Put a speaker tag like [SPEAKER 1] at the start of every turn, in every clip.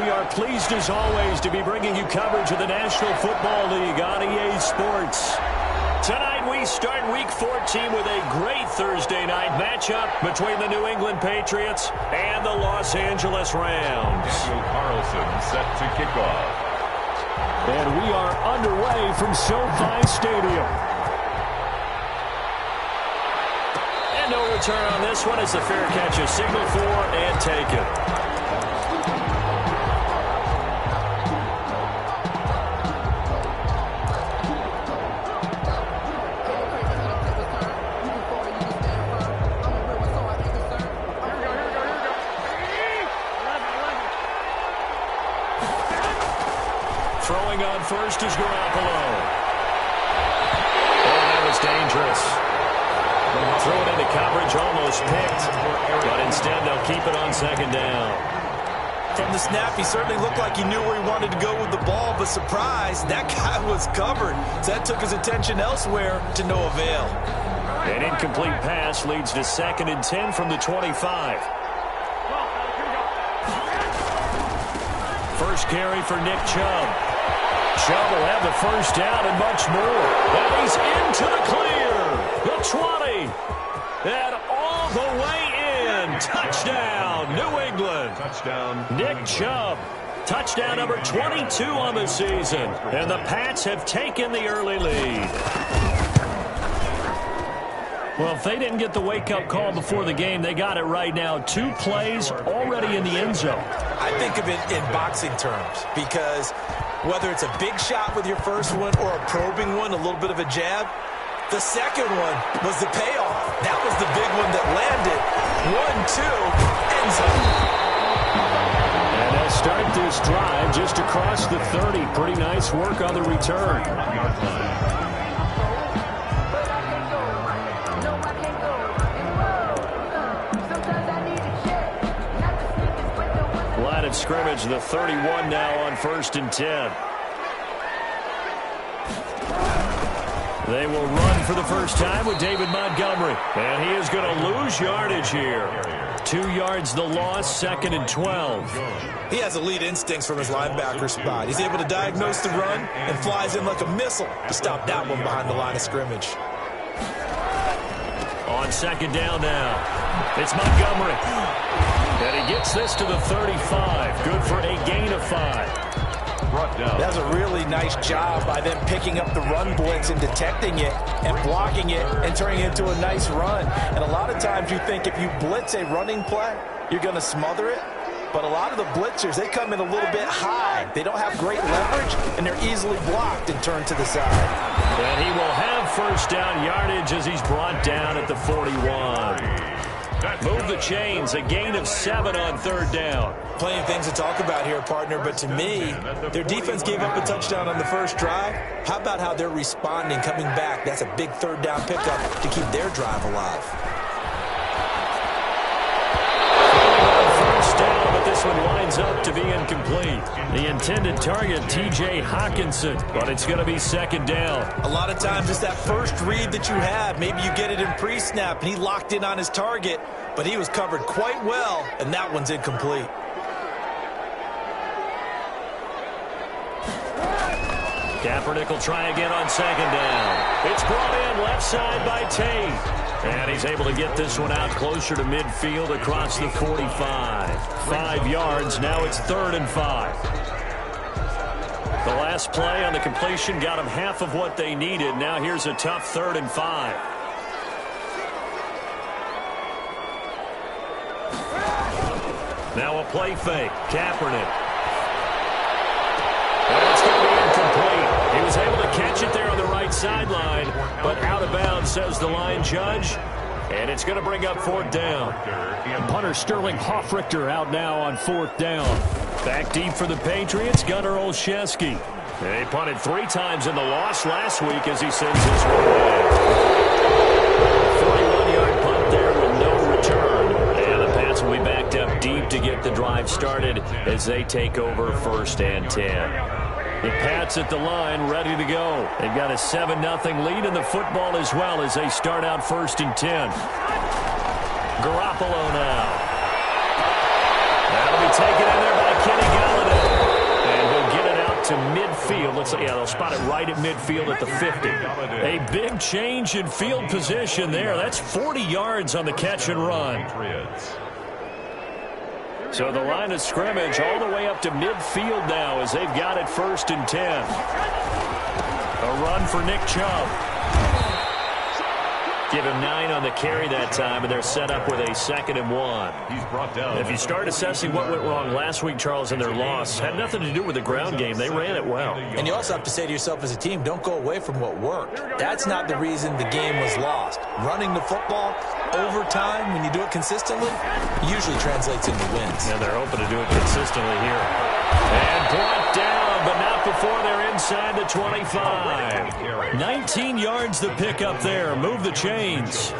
[SPEAKER 1] we are pleased as always to be bringing you coverage of the National Football League on EA Sports. Tonight we start Week 14 with a great Thursday night matchup between the New England Patriots and the Los Angeles Rams.
[SPEAKER 2] Daniel Carlson set to kick off.
[SPEAKER 1] And we are underway from SoFi Stadium. And no return on this one as the fair catch is signaled for and taken. Throwing on first is Garoppolo. Oh, that was dangerous. Throw it into coverage, almost picked. But instead, they'll keep it on second down.
[SPEAKER 3] From the snap, he certainly looked like he knew where he wanted to go with the ball, but surprise, that guy was covered. So that took his attention elsewhere to no avail.
[SPEAKER 1] An incomplete pass leads to 2nd and 10 from the 25. First carry for Nick Chubb. Chubb will have the first down and much more. And he's into the clear. The 20. And all the way in. Touchdown, New England.
[SPEAKER 2] Touchdown,
[SPEAKER 1] Nick Chubb. Touchdown number 22 on the season. And the Pats have taken the early lead. Well, if they didn't get the wake-up call before the game, they got it right now. 2 plays already in the end zone.
[SPEAKER 3] I think of it in boxing terms because whether it's a big shot with your first one or a probing one, a little bit of a jab, the second one was the payoff. That was the big one that landed. 1-2, end zone.
[SPEAKER 1] And they'll start this drive just across the 30. Pretty nice work on the return. Line of scrimmage, the 31 now on 1st and 10. They will run for the first time with David Montgomery. And he is going to lose yardage here. 2 yards the loss, 2nd and 12.
[SPEAKER 3] He has elite instincts from his linebacker spot. He's able to diagnose the run and flies in like a missile to stop that one behind the line of scrimmage.
[SPEAKER 1] On 2nd down now, it's Montgomery. And he gets this to the 35. Good for a gain of 5.
[SPEAKER 3] That's a really nice job by them picking up the run blitz and detecting it and blocking it and turning it into a nice run. And a lot of times you think if you blitz a running play, you're going to smother it. But a lot of the blitzers, they come in a little bit high. They don't have great leverage, and they're easily blocked and turned to the side.
[SPEAKER 1] And he will have first down yardage as he's brought down at the 41. Move the chains, a gain of 7 on 3rd down.
[SPEAKER 3] Plenty of things to talk about here, partner, but to me, their defense gave up a touchdown on the first drive. How about how they're responding, coming back? That's a big 3rd down pickup to keep their drive alive.
[SPEAKER 1] First down, but this one winds up to be incomplete. The intended target, T.J. Hawkinson, but it's going to be 2nd down.
[SPEAKER 3] A lot of times it's that first read that you have. Maybe you get it in pre-snap, and he locked in on his target, but he was covered quite well, and that one's incomplete.
[SPEAKER 1] Kaepernick will try again on 2nd down. It's brought in left side by Tate. And he's able to get this one out closer to midfield across the 45. 5 yards, now it's 3rd and 5. The last play on the completion got them half of what they needed. Now here's a tough 3rd and 5. Now a play fake. Kaepernick. And it's going to be incomplete. He was able to catch it there on the right sideline, but out of bounds, says the line judge. And it's going to bring up 4th down. Punter Sterling Hoffrichter out now on 4th down. Back deep for the Patriots, Gunnar Olszewski. And he punted 3 times in the loss last week as he sends his one away. 41-yard punt there with no return. And the Pats will be backed up deep to get the drive started as they take over 1st and 10. The Pats at the line, ready to go. They've got a 7-0 lead in the football as well as they start out 1st and 10. Garoppolo now. That'll be taken in there by Kenny Galladay. to midfield. Looks like, yeah, they'll spot it right at midfield at the 50. A big change in field position there. That's 40 yards on the catch and run. So the line of scrimmage all the way up to midfield now as they've got it 1st and 10. A run for Nick Chubb. Give him 9 on the carry that time, and they're set up with a 2nd and 1.
[SPEAKER 2] He's brought down.
[SPEAKER 1] If you start assessing what went wrong last week, Charles, in their loss, had nothing to do with the ground game. They ran it well.
[SPEAKER 3] And you also have to say to yourself as a team, don't go away from what worked. That's not the reason the game was lost. Running the football over time, when you do it consistently, usually translates into wins.
[SPEAKER 1] And they're hoping to do it consistently here. And brought down, but not before they're inside the 25. 19 yards the pick up there. Move the chains.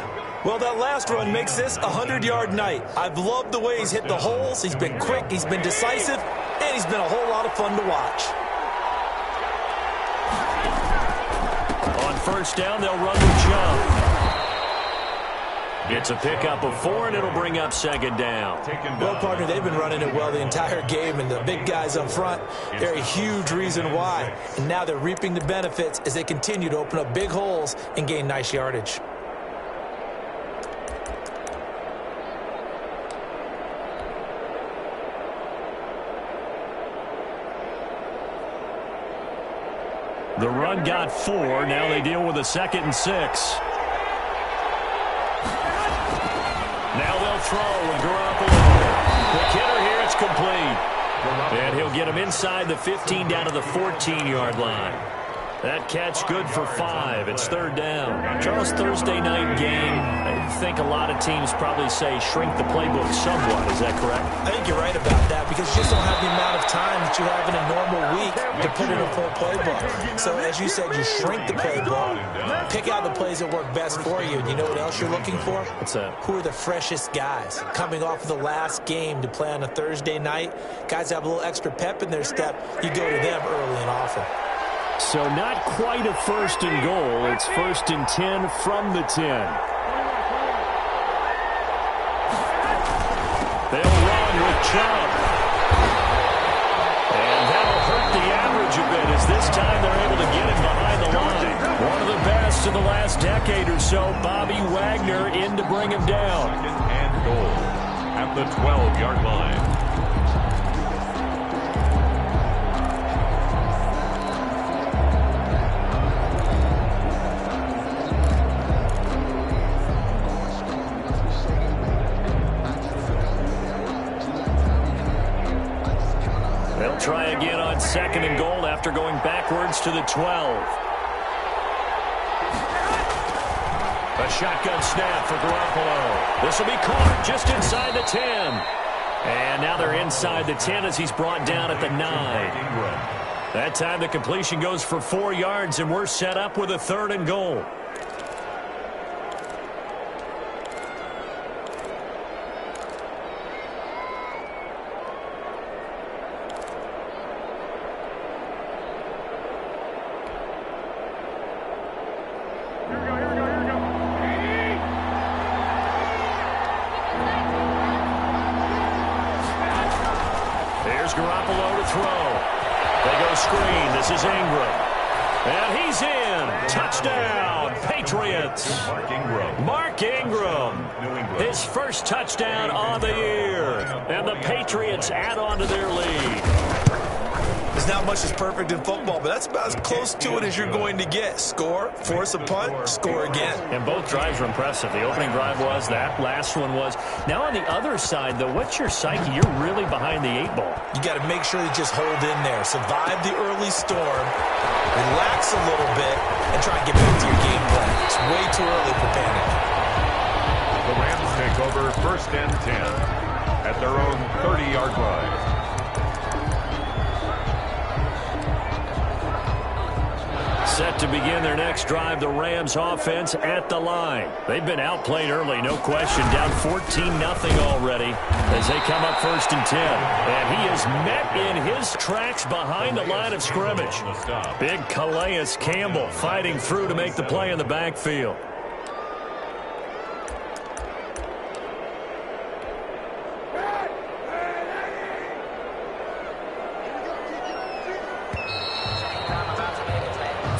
[SPEAKER 3] Well, that last run makes this a 100-yard night. I've loved the way he's hit the holes. He's been quick, he's been decisive, and he's been a whole lot of fun to watch.
[SPEAKER 1] On 1st down, they'll run with Chubb. It's a pickup of 4, and it'll bring up 2nd down.
[SPEAKER 3] Well, partner, they've been running it well the entire game, and the big guys up front, they're a huge reason why. And now they're reaping the benefits as they continue to open up big holes and gain nice yardage.
[SPEAKER 1] The run got 4. Now they deal with a 2nd and 6. Now they'll throw with Garoppolo. The kidder here, it's complete. And he'll get him inside the 15 down to the 14-yard line. That catch good for 5. It's 3rd down. Charles, Thursday night game, I think a lot of teams probably say shrink the playbook somewhat. Is that correct?
[SPEAKER 3] I think you're right about that because you just don't have the amount of time that you have in a normal week to put in a full playbook. So as you said, you shrink the playbook, pick out the plays that work best for you. And you know what else you're looking for?
[SPEAKER 1] What's that?
[SPEAKER 3] Who are the freshest guys coming off of the last game to play on a Thursday night? Guys have a little extra pep in their step. You go to them early and often.
[SPEAKER 1] So not quite a 1st and goal. It's 1st and 10 from the 10. They'll run with Chubb. And that'll hurt the average a bit as this time they're able to get him behind the line. One of the best in the last decade or so. Bobby Wagner in to bring him down.
[SPEAKER 2] 2nd and goal at the 12-yard line.
[SPEAKER 1] Try again on 2nd and goal after going backwards to the 12. A shotgun snap for Garoppolo. This will be caught just inside the 10. And now they're inside the 10 as he's brought down at the 9. That time the completion goes for 4 yards, and we're set up with a 3rd and goal. Garoppolo to throw. They go screen. This is Ingram. And he's in. Touchdown, Patriots. Mark Ingram. His first touchdown on the year. And the Patriots add on to their lead.
[SPEAKER 3] There's not much that's perfect in football, but that's about as close to it as you're going to get. Score, force a punt, score again.
[SPEAKER 1] And both drives were impressive. The opening drive was, that last one was. Now on the other side, though, what's your psyche? You're really behind the 8 ball.
[SPEAKER 3] You got to make sure you just hold in there. Survive the early storm, relax a little bit, and try and get back to your game plan. It's way too early for panic.
[SPEAKER 2] The Rams take over 1st and 10 at their own 30-yard line.
[SPEAKER 1] Set to begin their next drive, the Rams offense at the line. They've been outplayed early, no question. Down 14-0 already as they come up 1st and 10. And he is met in his tracks behind the line of scrimmage. Big Calais Campbell fighting through to make the play in the backfield.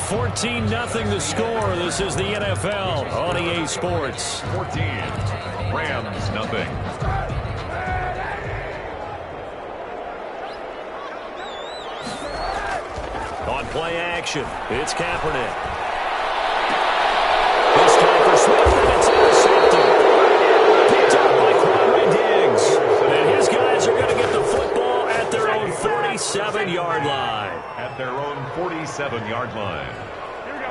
[SPEAKER 1] 14-0 the score. This is the NFL on EA Sports.
[SPEAKER 2] 14. Rams, nothing.
[SPEAKER 1] On play action, it's Kaepernick. This time for Smith, and it's intercepted. Picked up by Quandre Diggs. And his guys are going to get the football at their own 47-yard line.
[SPEAKER 2] At their own 47-yard line.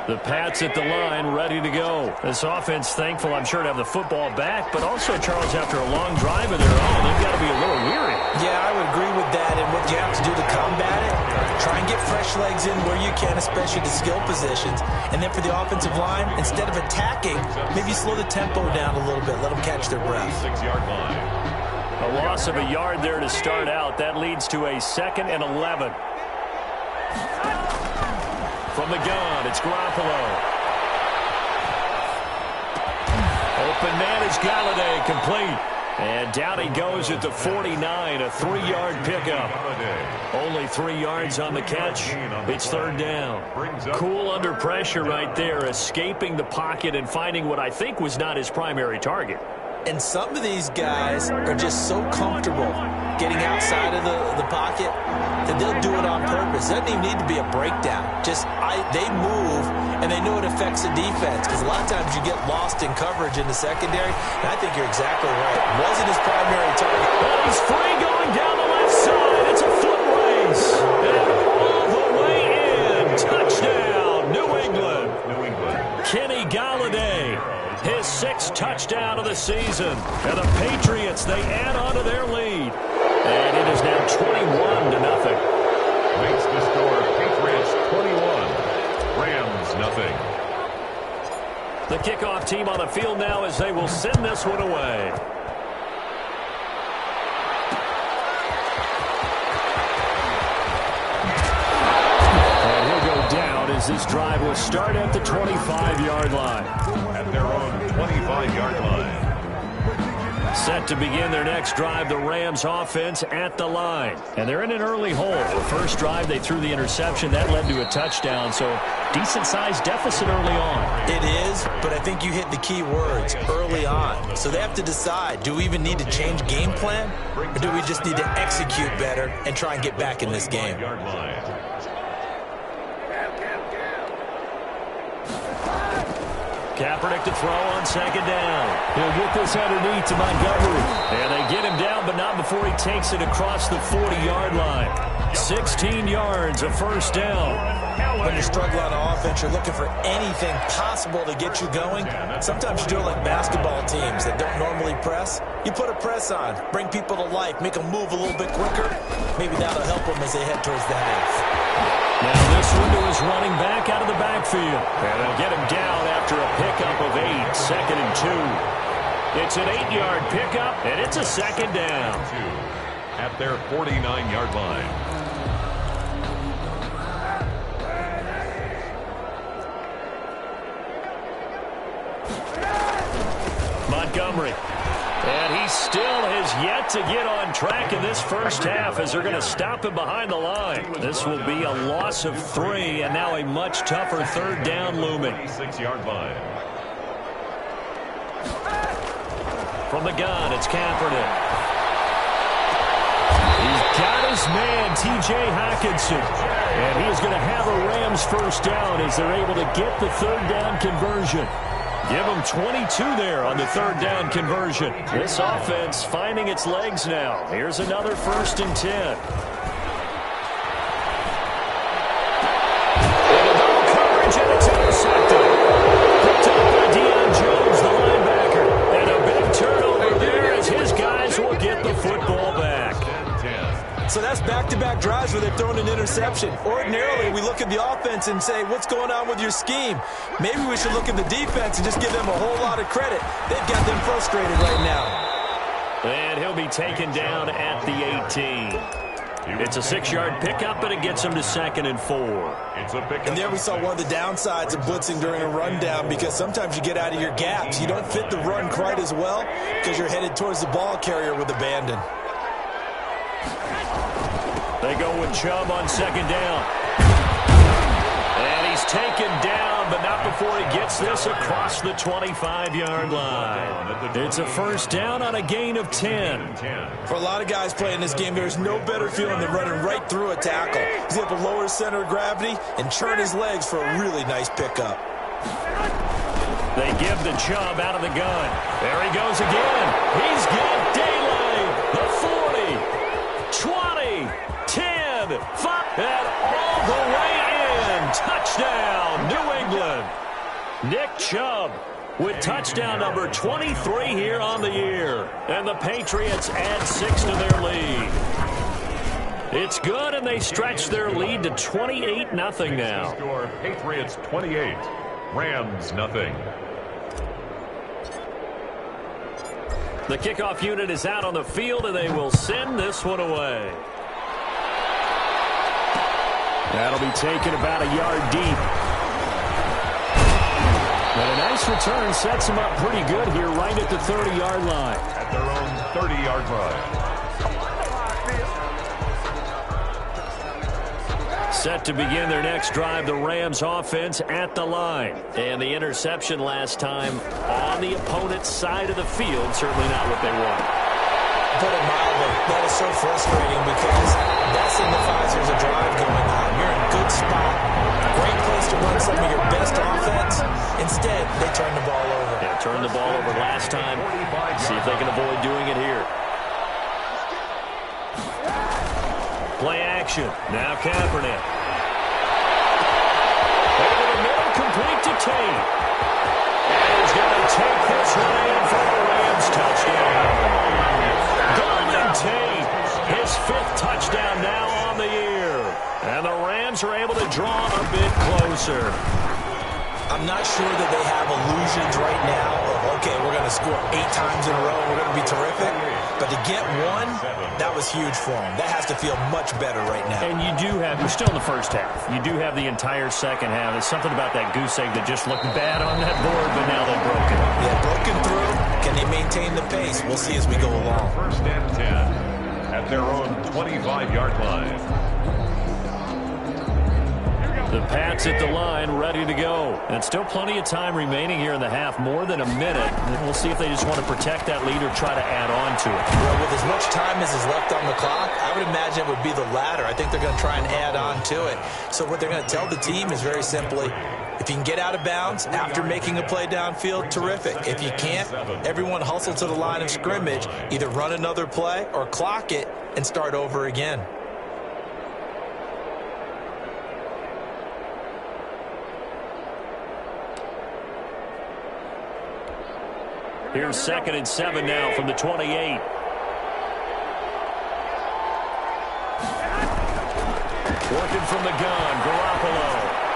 [SPEAKER 1] The Pats at the line, ready to go. This offense, thankful, I'm sure, to have the football back. But also, Charles, after a long drive of their own, they've got to be a little weary.
[SPEAKER 3] Yeah, I would agree with that. And what you have to do to combat it, try and get fresh legs in where you can, especially the skill positions. And then for the offensive line, instead of attacking, maybe slow the tempo down a little bit. Let them catch their breath.
[SPEAKER 2] 6-yard line.
[SPEAKER 1] A loss of a yard there to start out. That leads to a 2nd and 11. From the gun, it's Garoppolo. Open man is Galladay, complete. And down he goes at the 49, a 3-yard pickup. Only 3 yards on the catch. It's 3rd down. Cool under pressure right there, escaping the pocket and finding what I think was not his primary target.
[SPEAKER 3] And some of these guys are just so comfortable getting outside of the pocket that they'll do it on purpose. It doesn't even need to be a breakdown. They move, and they know it affects the defense, because a lot of times you get lost in coverage in the secondary, and I think you're exactly right. Wasn't his primary target.
[SPEAKER 1] But he's free going down the left side. It's a foot race. And all the way in. Touchdown, New England. Kenny Galladay, his 6th touchdown of the season. And the Patriots, they add on to their lead. And it is now 21-0.
[SPEAKER 2] Makes the score Patriots 21. Rams, nothing.
[SPEAKER 1] The kickoff team on the field now as they will send this one away. And he'll go down as this drive will start at the 25-yard line.
[SPEAKER 2] At their own 25-yard line.
[SPEAKER 1] Set to begin their next drive, the Rams offense at the line. And they're in an early hole. The first drive, they threw the interception. That led to a touchdown, so decent-sized deficit early on.
[SPEAKER 3] It is, but I think you hit the key words, early on. So they have to decide, do we even need to change game plan, or do we just need to execute better and try and get back in this game?
[SPEAKER 1] Kaepernick to throw on 2nd down. He'll get this underneath to Montgomery. And they get him down, but not before he takes it across the 40-yard line. 16 yards, a 1st down.
[SPEAKER 3] When you struggle on offense, you're looking for anything possible to get you going. Sometimes you do it like basketball teams that don't normally press. You put a press on, bring people to life, make them move a little bit quicker. Maybe that'll help them as they head towards that 8th.
[SPEAKER 1] Now this one to his running back out of the backfield. And they'll get him down after a pickup of 8, 2nd and 2. It's an 8-yard pickup, and it's a 2nd down.
[SPEAKER 2] At their 49-yard line.
[SPEAKER 1] Montgomery. And he still has yet to get on track in this first half as they're going to stop him behind the line. This will be a loss of 3, and now a much tougher 3rd down looming.
[SPEAKER 2] 6-yard line.
[SPEAKER 1] From the gun, it's Kaepernick. He's got his man, T.J. Hockenson. And he is going to have a Rams 1st down as they're able to get the 3rd down conversion. Give them 22 there on the 3rd down conversion. This offense finding its legs now. Here's another 1st and 10. And coverage, and it's intercepted. Picked up by Deion Jones, the linebacker. And a big turnover there as his guys will get the football back.
[SPEAKER 3] So that's back-to-back drives where they're throwing an interception. Ordinarily, we look at the offense and say, what's going on with your scheme? Maybe we should look at the defense and just give them a whole lot of credit. They've got them frustrated right now.
[SPEAKER 1] And he'll be taken down at the 18. It's a 6-yard pickup, but it gets him to 2nd and 4.
[SPEAKER 3] And there we saw one of the downsides of blitzing during a rundown, because sometimes you get out of your gaps. You don't fit the run quite as well because you're headed towards the ball carrier with abandon.
[SPEAKER 1] They go with Chubb on 2nd down. And he's taken he gets this across the 25-yard line. It's a first down on a gain of 10.
[SPEAKER 3] For a lot of guys playing this game, there's no better feeling than running right through a tackle. He's able to lower his center of gravity and churn his legs for a really nice pickup.
[SPEAKER 1] They give the Chubb out of the gun. There he goes again. He's got daylight. The 40, 20, 10, 5, and all the way in. Touchdown, New England. Nick Chubb with touchdown number 23 here on the year. And the Patriots add 6 to their lead. It's good, and they stretch their lead to 28-0 now.
[SPEAKER 2] Score Patriots 28, Rams nothing.
[SPEAKER 1] The kickoff unit is out on the field, and they will send this one away. That'll be taken about a yard deep. But a nice return sets them up pretty good here right at the 30-yard line.
[SPEAKER 2] At their own 30-yard line.
[SPEAKER 1] Set to begin their next drive, the Rams offense at the line. And the interception last time on the opponent's side of the field, certainly not what they want.
[SPEAKER 3] Put it mildly, that is so frustrating because that signifies there's a drive going on. You're in a good spot, great place to run some of your best offense. Instead, they turn the ball over.
[SPEAKER 1] Yeah, turned the ball over last time. See if they can avoid doing it here. Play action. Now Kaepernick. Over the middle, complete to Tate. And he's going to take this one in for the Rams touchdown. Golden Tate, his 5th touchdown now on the year. And the Rams are able to draw a bit closer.
[SPEAKER 3] I'm not sure that they have illusions right now of, okay, we're going to score 8 times in a row, we're going to be terrific. But to get one, that was huge for them. That has to feel much better right now.
[SPEAKER 1] And you do have, you're still in the first half. You do have the entire second half. There's something about that goose egg that just looked bad on that board, but now they're broken.
[SPEAKER 3] Yeah, broken through. Can they maintain the pace? We'll see as we go along.
[SPEAKER 2] First and 10 at their own 25-yard line.
[SPEAKER 1] The Pats at the line, ready to go. And still plenty of time remaining here in the half, more than a minute. And we'll see if they just want to protect that lead or try to add on to it.
[SPEAKER 3] Well, with as much time as is left on the clock, I would imagine it would be the latter. I think they're going to try and add on to it. So what they're going to tell the team is very simply, if you can get out of bounds after making a play downfield, terrific. If you can't, everyone hustle to the line of scrimmage, either run another play or clock it and start over again.
[SPEAKER 1] Here's 2nd and 7 now from the 28. Working from the gun, Garoppolo.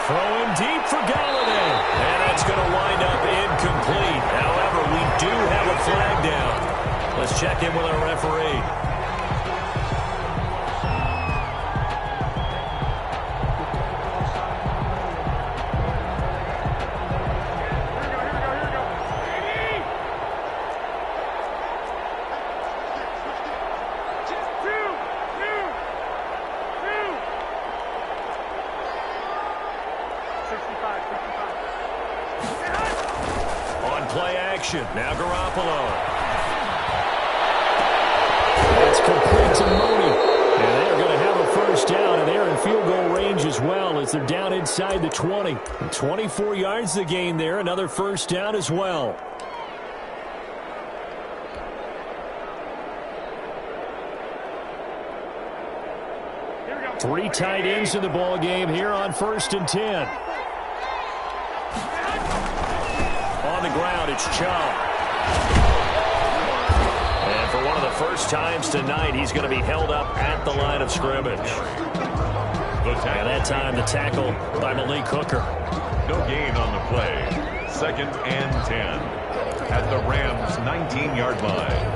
[SPEAKER 1] Throwing deep for Galladay. And that's going to wind up incomplete. However, we do have a flag down. Let's check in with our referee. Now Garoppolo. That's complete to Mooney. And they're going to have a first down, and they're in field goal range as well as they're down inside the 20. 24 yards the gain there. Another first down as well. Three tight ends in the ball game here on 1st and 10. On the ground, it's Chubb. And for one of the first times tonight, he's going to be held up at the line of scrimmage. And that time, the tackle by Malik Hooker.
[SPEAKER 2] No gain on the play. 2nd and 10 at the Rams' 19-yard line.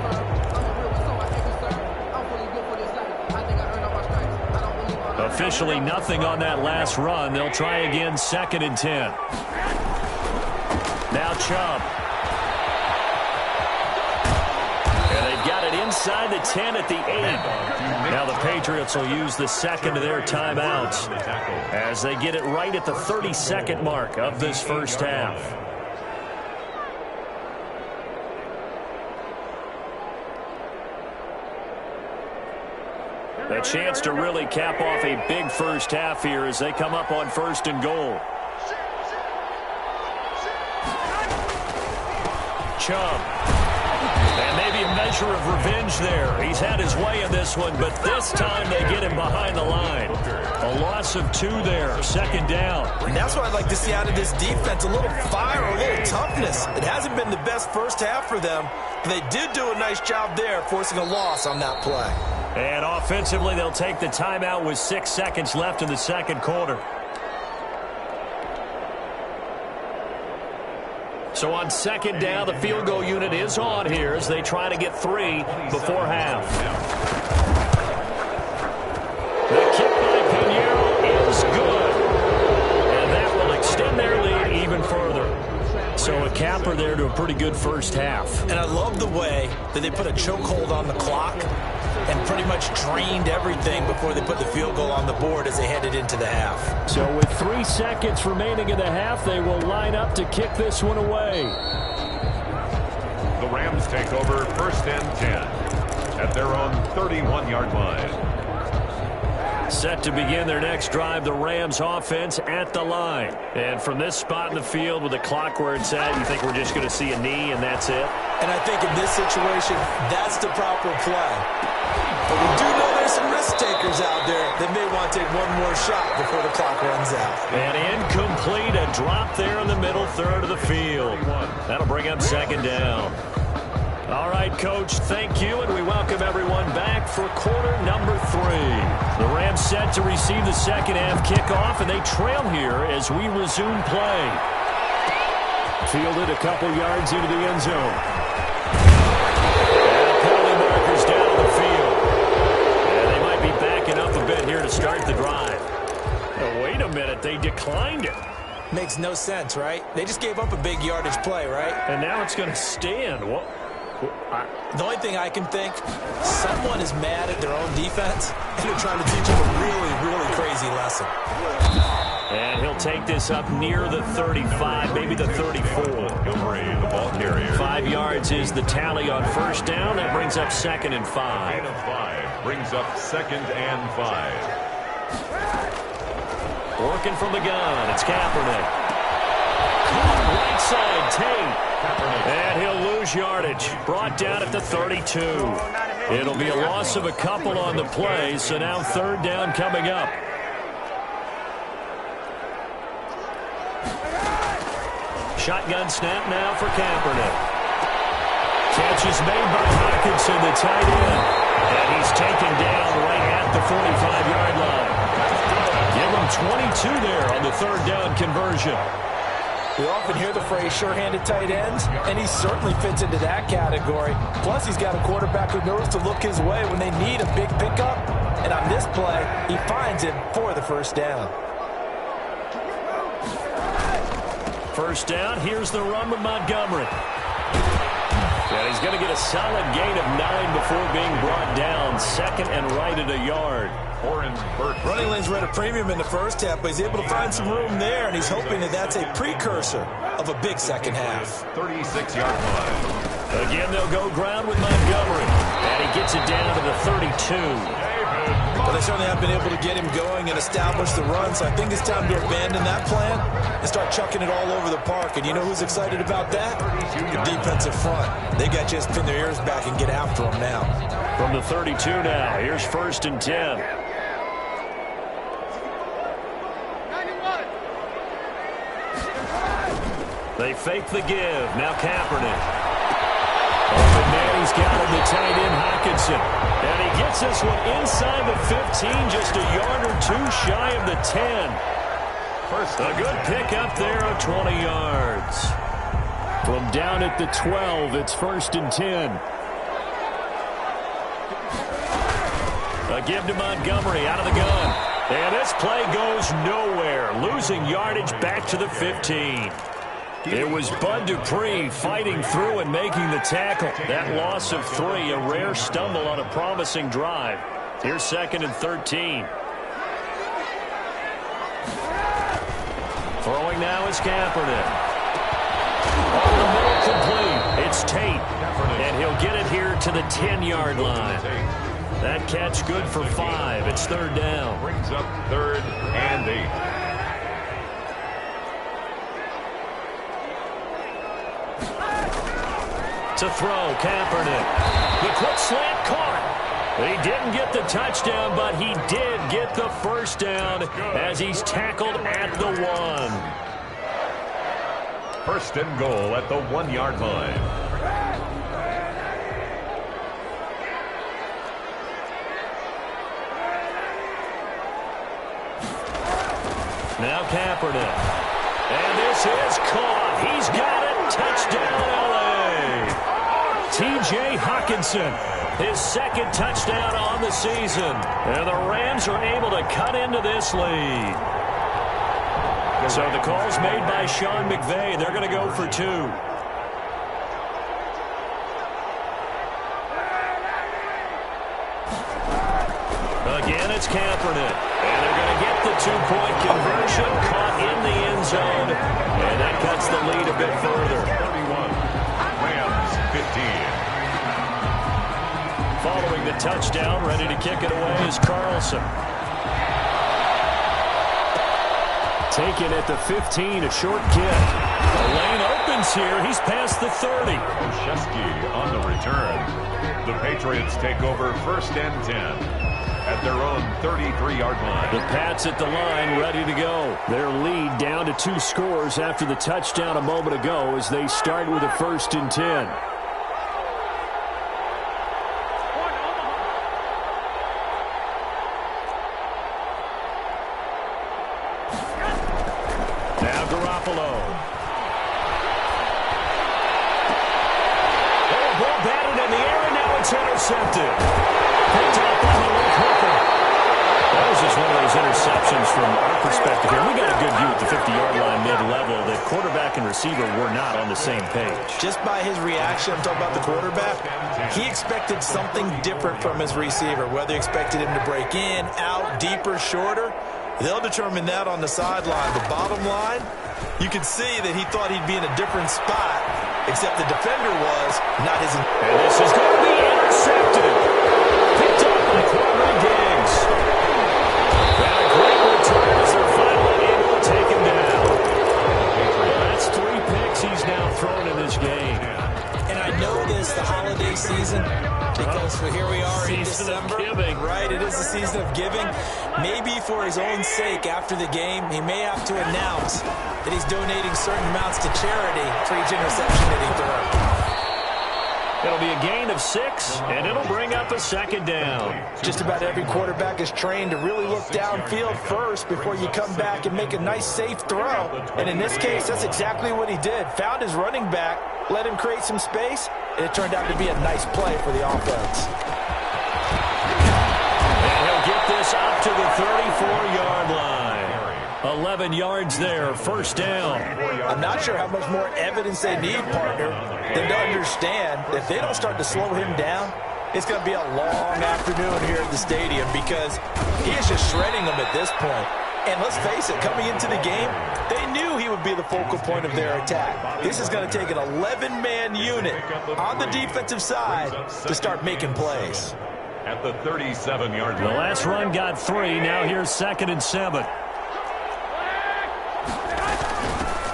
[SPEAKER 1] Officially nothing on that last run. They'll try again, 2nd and 10. Now Chubb. And they've got it inside the 10 at the 8. Now the Patriots will use the second of their timeouts as they get it right at the 32nd mark of this first half. A chance to really cap off a big first half here as they come up on 1st and goal. Chubb. And maybe a measure of revenge there. He's had his way in this one, but this time they get him behind the line. A loss of 2 there, 2nd down.
[SPEAKER 3] And that's what I'd like to see out of this defense, a little fire, a little toughness. It hasn't been the best first half for them, but they did do a nice job there, forcing a loss on that play.
[SPEAKER 1] And offensively, they'll take the timeout with 6 seconds left in the second quarter. So on 2nd down, the field goal unit is on here as they try to get 3 before half. The kick by Pinheiro is good. And that will extend their lead even further. So a capper there to a pretty good first half.
[SPEAKER 3] And I love the way that they put a chokehold on the clock and pretty much drained everything before they put the field goal on the board as they headed into the half.
[SPEAKER 1] So with 3 seconds remaining in the half, they will line up to kick this one away.
[SPEAKER 2] The Rams take over 1st and 10 at their own 31-yard line.
[SPEAKER 1] Set to begin their next drive, the Rams offense at the line. And from this spot in the field with the clock where it's at, you think we're just going to see a knee and that's it?
[SPEAKER 3] And I think in this situation, that's the proper play. But we do know there's some risk takers out there that may want to take one more shot before the clock runs out.
[SPEAKER 1] And incomplete, a drop there in the middle third of the field. That'll bring up 2nd down. All right, Coach, thank you, and we welcome everyone back for quarter number 3. The Rams set to receive the second half kickoff, and they trail here as we resume play. Fielded a couple yards into the end zone. And penalty markers down the field. And they might be backing up a bit here to start the drive. Oh, wait a minute, they declined it.
[SPEAKER 3] Makes no sense, right? They just gave up a big yardage play, right?
[SPEAKER 1] And now it's going to stand. What?
[SPEAKER 3] The only thing I can think, someone is mad at their own defense, and they're trying to teach them a really, really crazy lesson.
[SPEAKER 1] And he'll take this up near the 35, maybe the 34.
[SPEAKER 2] Gilmore, the ball carrier.
[SPEAKER 1] 5 yards is the tally on 1st down. That brings up 2nd and 5.
[SPEAKER 2] 2nd and 5 brings up 2nd and 5.
[SPEAKER 1] Working from the gun, it's Kaepernick. Right side, Tate. And he'll lose yardage. Brought down at the 32. It'll be a loss of a couple on the play, so now 3rd down coming up. Shotgun snap now for Kaepernick. Catch is made by Hockenson, the tight end. And he's taken down right at the 45-yard line. Give him 22 there on the 3rd down conversion.
[SPEAKER 3] We often hear the phrase sure-handed tight ends, and he certainly fits into that category. Plus, he's got a quarterback who knows to look his way when they need a big pickup. And on this play, he finds him for the 1st down.
[SPEAKER 1] 1st down, here's the run with Montgomery. And he's going to get a solid gain of 9 before being brought down. 2nd and right at a yard.
[SPEAKER 3] Running lanes were at a premium in the first half, but he's able to find some room there, and he's hoping that that's a precursor of a big second half.
[SPEAKER 2] 36-yard line.
[SPEAKER 1] Again, they'll go ground with Montgomery. And he gets it down to the 32.
[SPEAKER 3] But they certainly have been able to get him going and establish the run, so I think it's time to abandon that plan and start chucking it all over the park. And you know who's excited about that? The defensive front. They got to just pin their ears back and get after him now.
[SPEAKER 1] From the 32 now, here's 1st and 10. They fake the give. Now Kaepernick. Open man, he's got him, the tight end Hockenson. And he gets this one inside the 15, just a yard or 2 shy of the 10. A good pick up there of 20 yards. From down at the 12, it's 1st and 10. A give to Montgomery out of the gun. And this play goes nowhere. Losing yardage back to the 15. It was Bud Dupree fighting through and making the tackle. That loss of 3, a rare stumble on a promising drive. Here's 2nd and 13. Throwing now is Kaepernick. On the middle, complete. It's Tate, and he'll get it here to the 10-yard line. That catch good for 5. It's 3rd down.
[SPEAKER 2] Brings up 3rd and 8.
[SPEAKER 1] To throw, Kaepernick. The quick slant caught. He didn't get the touchdown, but he did get the first down as he's tackled at the 1.
[SPEAKER 2] 1st and goal at the 1-yard line.
[SPEAKER 1] Now Kaepernick. And this is caught. He's got it. Touchdown, L.A. T.J. Hawkinson, his 2nd touchdown on the season. And the Rams are able to cut into this lead. So the call's made by Sean McVay. They're going to go for 2. Again, it's Kaepernick. And they're going to get the 2-point conversion, caught in the end zone. And that cuts the lead a bit further.
[SPEAKER 2] 31. Rams 15.
[SPEAKER 1] Following the touchdown, ready to kick it away is Carlson. Taken at the 15, a short kick. The lane opens here. He's past the 30.
[SPEAKER 2] Olszewski on the return. The Patriots take over 1st and 10 at their own 33-yard line.
[SPEAKER 1] The Pats at the line, ready to go. Their lead down to 2 scores after the touchdown a moment ago as they start with a 1st and 10. Intercepted. Picked up by Malik Hooker. That was just one of those interceptions from our perspective here. We got a good view at the 50-yard line mid-level that quarterback and receiver were not on the same page.
[SPEAKER 3] Just by his reaction, I'm talking about the quarterback, he expected something different from his receiver, whether he expected him to break in, out, deeper, shorter. They'll determine that on the sideline. The bottom line, you could see that he thought he'd be in a different spot, except the defender was not his.
[SPEAKER 1] And this is going to be intercepted. Picked up by Quadri Diggs. And a great return as they're finally able to take him down. Well, that's 3 picks he's now thrown in this game.
[SPEAKER 3] And I know this, the holiday season, because here we are in December.
[SPEAKER 1] Giving.
[SPEAKER 3] Right, it is the season of giving. Maybe for his own sake after the game, he may have to announce that he's donating certain amounts to charity for each interception that he throws.
[SPEAKER 1] It'll be a gain of 6, and it'll bring up a 2nd down.
[SPEAKER 3] Just about every quarterback is trained to really look downfield first before you come back and make a nice, safe throw. And in this case, that's exactly what he did. Found his running back, let him create some space, and it turned out to be a nice play for the offense.
[SPEAKER 1] And he'll get this up to the 34-yard line. 11 yards there, 1st down.
[SPEAKER 3] I'm not sure how much more evidence they need, partner, than to understand that if they don't start to slow him down, it's going to be a long afternoon here at the stadium because he is just shredding them at this point. And let's face it, coming into the game, they knew he would be the focal point of their attack. This is going to take an 11-man unit on the defensive side to start making plays.
[SPEAKER 2] At the 37-yard line.
[SPEAKER 1] The last run got 3. Now here's 2nd and 7.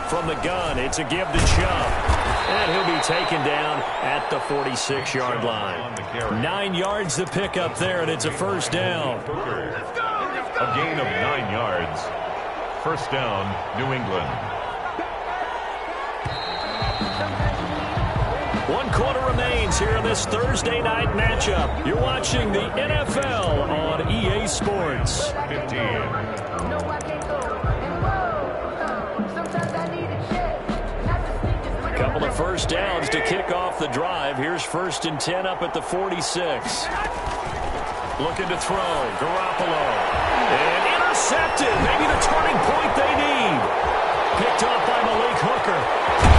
[SPEAKER 1] From the gun, it's a give to Chubb. And he'll be taken down at the 46-yard line. 9 yards to pick up there, and it's a 1st down.
[SPEAKER 2] A gain of 9 yards. 1st down, New England.
[SPEAKER 1] 1 quarter remains here in this Thursday night matchup. You're watching the NFL on EA Sports.
[SPEAKER 2] 15.
[SPEAKER 1] Couple of 1st downs to kick off the drive. Here's 1st and 10 up at the 46. Looking to throw. Garoppolo. And intercepted. Maybe the turning point they need. Picked off by Malik Hooker.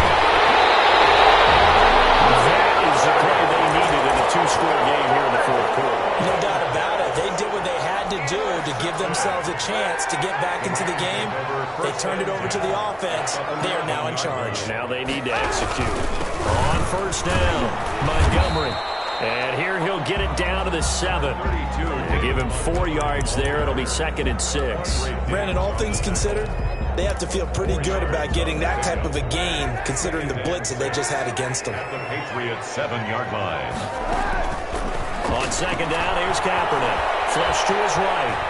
[SPEAKER 3] They turned it over to the offense. They are now in charge.
[SPEAKER 1] Now they need to execute. On first down, Montgomery. And here he'll get it down to the 7. They give him 4 yards there. It'll be 2nd and 6.
[SPEAKER 3] Brandon, all things considered, they have to feel pretty good about getting that type of a gain, considering the blitz that they just had against them.
[SPEAKER 2] The Patriots 7-yard line.
[SPEAKER 1] On 2nd down, here's Kaepernick. Flush to his right.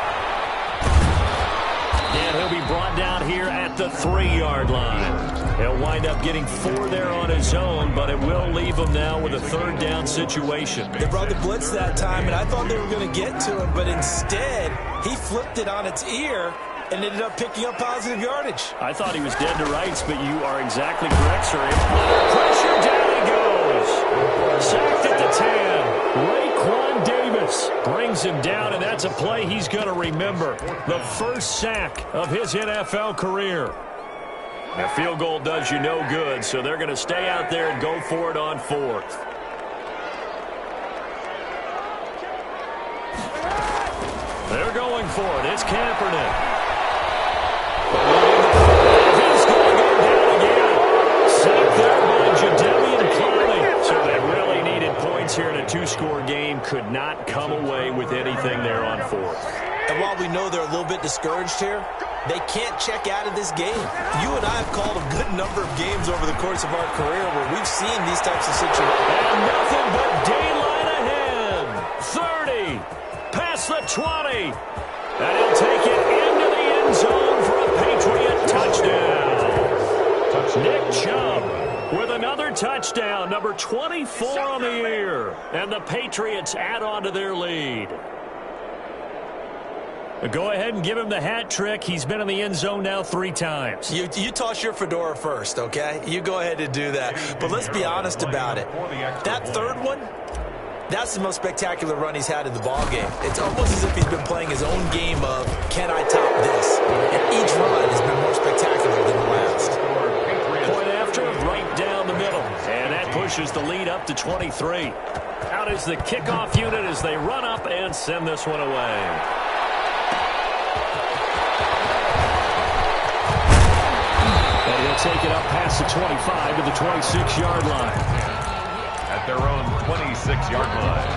[SPEAKER 1] And he'll be brought down here at the 3-yard line. He'll wind up getting 4 there on his own, but it will leave him now with a 3rd down situation.
[SPEAKER 3] They brought the blitz that time, and I thought they were going to get to him, but instead, he flipped it on its ear and ended up picking up positive yardage.
[SPEAKER 1] I thought he was dead to rights, but you are exactly correct, sir. Pressure, down he goes. Sacked at the 10. Raekwon Davis brings him down, and that's a play he's going to remember. The first sack of his NFL career. A field goal does you no good, so they're going to stay out there and go for it on 4th. They're going for it. It's Kaepernick. He's going to go down again. Sacked there by Jadeveon Clowney. So they really needed points here in a 2-score game. Could not come away with anything there on 4th.
[SPEAKER 3] And while we know they're a little bit discouraged here, they can't check out of this game. You and I have called a good number of games over the course of our career where we've seen these types of situations.
[SPEAKER 1] And nothing but daylight ahead. 30. Past the 20. And he'll take it into the end zone for a Patriot touchdown. Nick Chubb with another touchdown, number 24 on the year. And the Patriots add on to their lead. Go ahead and give him the hat trick. He's been in the end zone now 3 times.
[SPEAKER 3] You toss your fedora first, okay? You go ahead and do that. But let's be honest about it. That 3rd one, that's the most spectacular run he's had in the ballgame. It's almost as if he's been playing his own game of, can I top this? And each run has been more spectacular than the last.
[SPEAKER 1] Point after, right down the middle. And that pushes the lead up to 23. Out is the kickoff unit as they run up and send this one away. Take it up past the 25 to the 26-yard line.
[SPEAKER 2] At their own 26-yard line.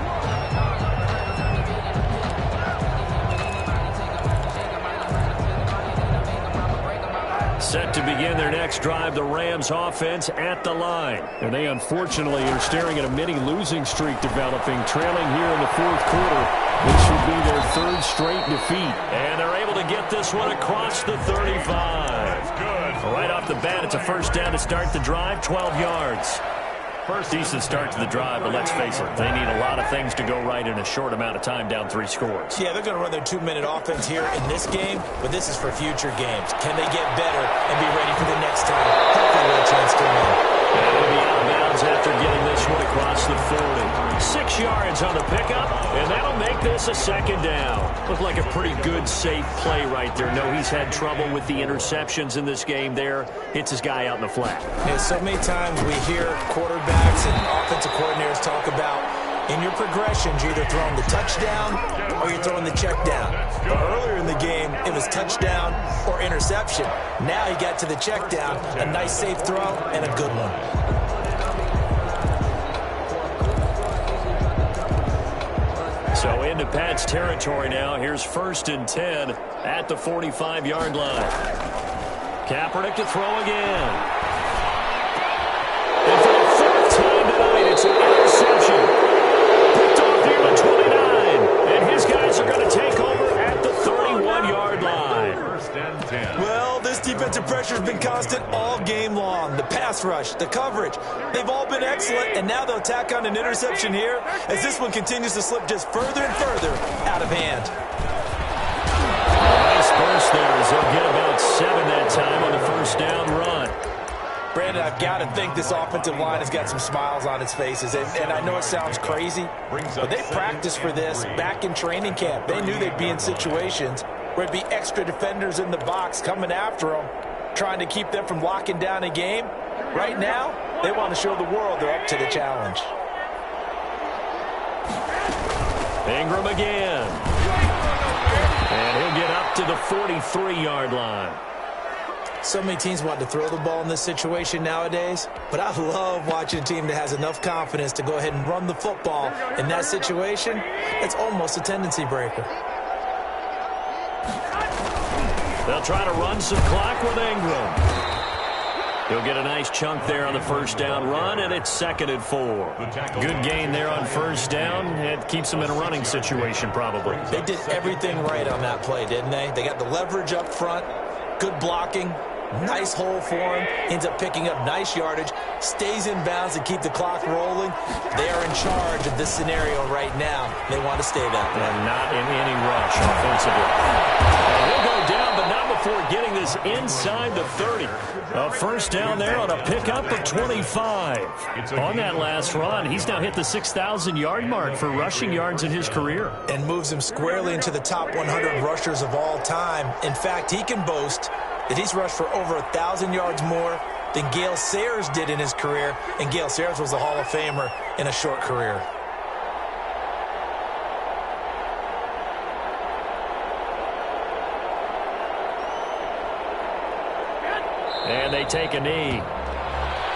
[SPEAKER 1] Set to begin their next drive, the Rams offense at the line. And they unfortunately are staring at a mini losing streak developing, trailing here in the 4th quarter. This should be their 3rd straight defeat. And they're able to get this one across the 35.
[SPEAKER 2] Good.
[SPEAKER 1] Right off the bat, it's a first down to start the drive, 12 yards. First decent start to the drive, but let's face it, they need a lot of things to go right in a short amount of time, down 3 scores.
[SPEAKER 3] Yeah, they're going to run their 2-minute offense here in this game, but this is for future games. Can they get better and be ready for the next time? Hopefully with a chance to win.
[SPEAKER 1] And they'll be out of bounds after getting this one across the 40. 6 yards on the pickup, and that'll make this a 2nd down. Looked like a pretty good, safe play right there. No, he's had trouble with the interceptions in this game there. Hits his guy out in the flat.
[SPEAKER 3] Yeah, so many times we hear quarterbacks and offensive coordinators talk about in your progressions, you're either throwing the touchdown or you're throwing the check down. But earlier in the game, it was touchdown or interception. Now he got to the check down, a nice safe throw, and a good one.
[SPEAKER 1] So into Pat's territory now. Here's 1st and 10 at the 45-yard line. Kaepernick to throw again. And for the 4th time tonight, it's an interception. Picked off near the 29. And his guys are going to take over at the 31-yard line.
[SPEAKER 2] 1st and 10.
[SPEAKER 3] Well, this defensive pressure has been constant all game long. The pass rush, the coverage, they've all been excellent, and now they'll tack on an interception here as this one continues to slip just further and further out of hand.
[SPEAKER 1] Nice burst there as they'll get about 7 that time on the first down run.
[SPEAKER 3] Brandon, I've got to think this offensive line has got some smiles on its faces, and I know it sounds crazy, but they practiced for this back in training camp. They knew they'd be in situations where it'd be extra defenders in the box coming after them, trying to keep them from locking down a game. Right now, they want to show the world they're up to the challenge.
[SPEAKER 1] Ingram again. And he'll get up to the 43-yard line.
[SPEAKER 3] So many teams want to throw the ball in this situation nowadays, but I love watching a team that has enough confidence to go ahead and run the football in that situation. It's almost a tendency breaker.
[SPEAKER 1] They'll try to run some clock with Ingram. He'll get a nice chunk there on the first down run, and it's 2nd and 4. Good gain there on first down. It keeps them in a running situation, probably.
[SPEAKER 3] They did everything right on that play, didn't they? They got the leverage up front, good blocking, nice hole for him, ends up picking up nice yardage, stays in bounds to keep the clock rolling. They are in charge of this scenario right now. They want to stay that way.
[SPEAKER 1] And not in any rush offensively. And he'll go down, but not before getting this inside the 30. A first down there on a pickup of 25. On that last run, he's now hit the 6,000-yard mark for rushing yards in his career.
[SPEAKER 3] And moves him squarely into the top 100 rushers of all time. In fact, he can boast that he's rushed for over 1,000 yards more than Gale Sayers did in his career. And Gale Sayers was a Hall of Famer in a short career.
[SPEAKER 1] And they take a knee.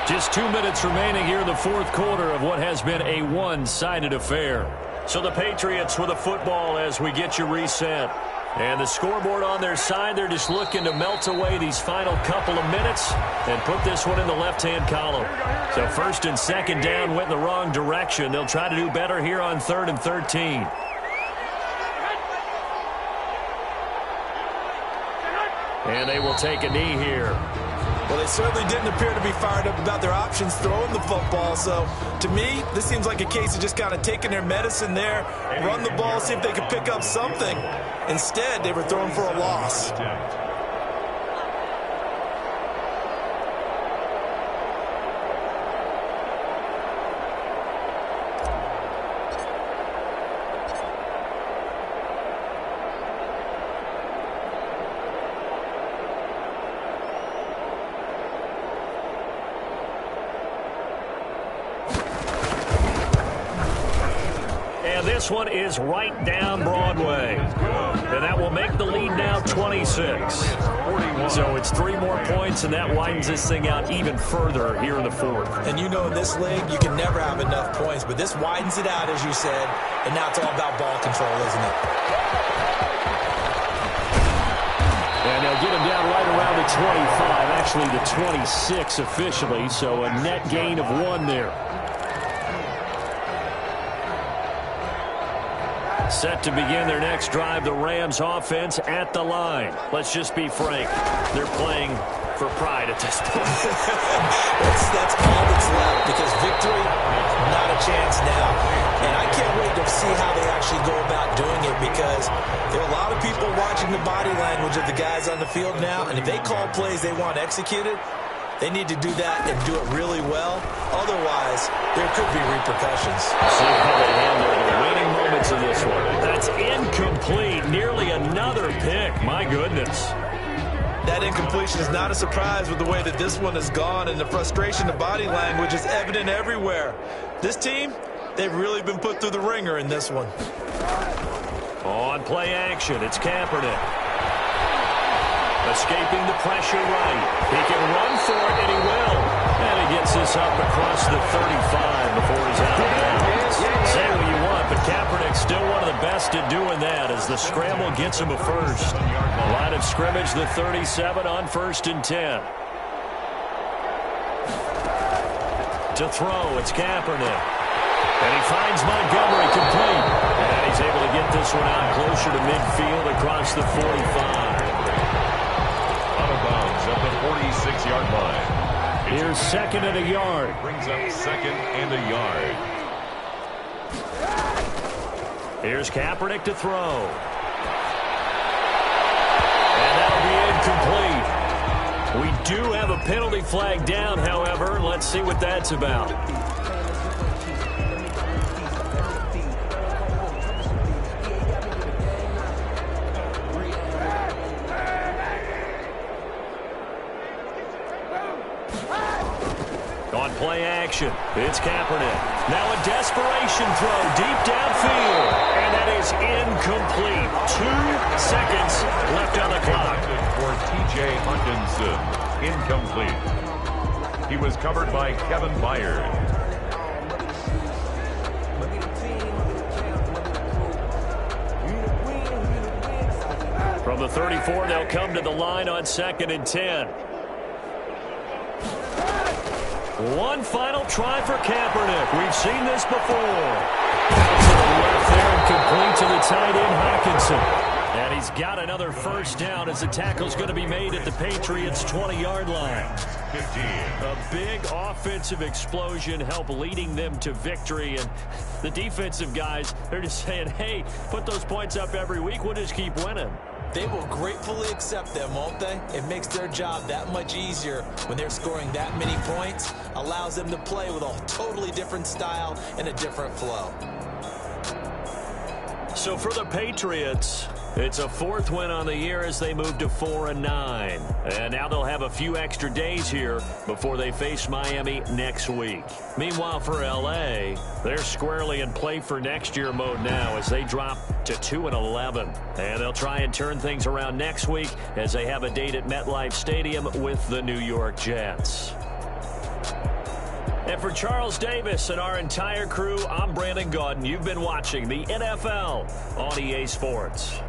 [SPEAKER 1] Just 2 minutes remaining here in the fourth quarter of what has been a one-sided affair. So the Patriots with a football as we get you reset. And the scoreboard on their side, they're just looking to melt away these final couple of minutes and put this one in the left-hand column. So first and second down went in the wrong direction. They'll try to do better here on 3rd and 13. And they will take a knee here.
[SPEAKER 3] Well, they certainly didn't appear to be fired up about their options throwing the football. So, to me, this seems like a case of just kind of taking their medicine there, run the ball, see if they could pick up something. Instead, they were throwing for a loss.
[SPEAKER 1] This one is right down Broadway. And that will make the lead now 26. So it's 3 more points, and that widens this thing out even further here in the fourth.
[SPEAKER 3] And you know in this league, you can never have enough points. But this widens it out, as you said. And now it's all about ball control, isn't it?
[SPEAKER 1] And they'll get him down right around the 25. Actually, the 26 officially. So a net gain of 1 there. Set to begin their next drive, the Rams offense at the line. Let's just be frank. They're playing for pride at this point.
[SPEAKER 3] that's all that's left, because victory, not a chance now. And I can't wait to see how they actually go about doing it, because there are a lot of people watching the body language of the guys on the field now, and if they call plays they want executed, they need to do that and do it really well. Otherwise, there could be repercussions.
[SPEAKER 1] See how they handle the winning moments of this one. That's incomplete. Nearly another pick. My goodness.
[SPEAKER 3] That incompletion is not a surprise with the way that this one has gone, and the frustration, the body language is evident everywhere. This team, they've really been put through the ringer in this one.
[SPEAKER 1] On play action, it's Kaepernick. Escaping the pressure right. He can run for it, and he will. And he gets this up across the 35 before he's out of bounds. Say what you want, but Kaepernick's still one of the best at doing that as the scramble gets him a first. Line of scrimmage, the 37 on 1st and 10. To throw, it's Kaepernick. And he finds Montgomery complete. And he's able to get this one out closer to midfield across the 45.
[SPEAKER 2] At the 46-yard line.
[SPEAKER 1] Here's 2nd and a yard.
[SPEAKER 2] Brings up 2nd and a yard.
[SPEAKER 1] Here's Kaepernick to throw. And that'll be incomplete. We do have a penalty flag down, however. Let's see what that's about. On play action, it's Kaepernick. Now a desperation throw deep downfield. And that is incomplete. 2 seconds left on the clock.
[SPEAKER 2] For T.J. Hutchinson. incomplete. He was covered by Kevin Byard.
[SPEAKER 1] From the 34, they'll come to the line on 2nd and 10. One final try for Kaepernick. We've seen this before. Out to the left there and complete to the tight end, Hockenson. And he's got another first down as the tackle's going to be made at the Patriots' 20-yard line.
[SPEAKER 2] 15.
[SPEAKER 1] A big offensive explosion help leading them to victory. And the defensive guys, they're just saying, hey, put those points up every week. We'll just keep winning.
[SPEAKER 3] They will gratefully accept them, won't they? It makes their job that much easier when they're scoring that many points. Allows them to play with a totally different style and a different flow.
[SPEAKER 1] So for the Patriots, it's a 4th win on the year as they move to 4-9. And now they'll have a few extra days here before they face Miami next week. Meanwhile, for L.A., they're squarely in play for next year mode now as they drop to 2-11. And they'll try and turn things around next week as they have a date at MetLife Stadium with the New York Jets. And for Charles Davis and our entire crew, I'm Brandon Gaudin. You've been watching the NFL on EA Sports.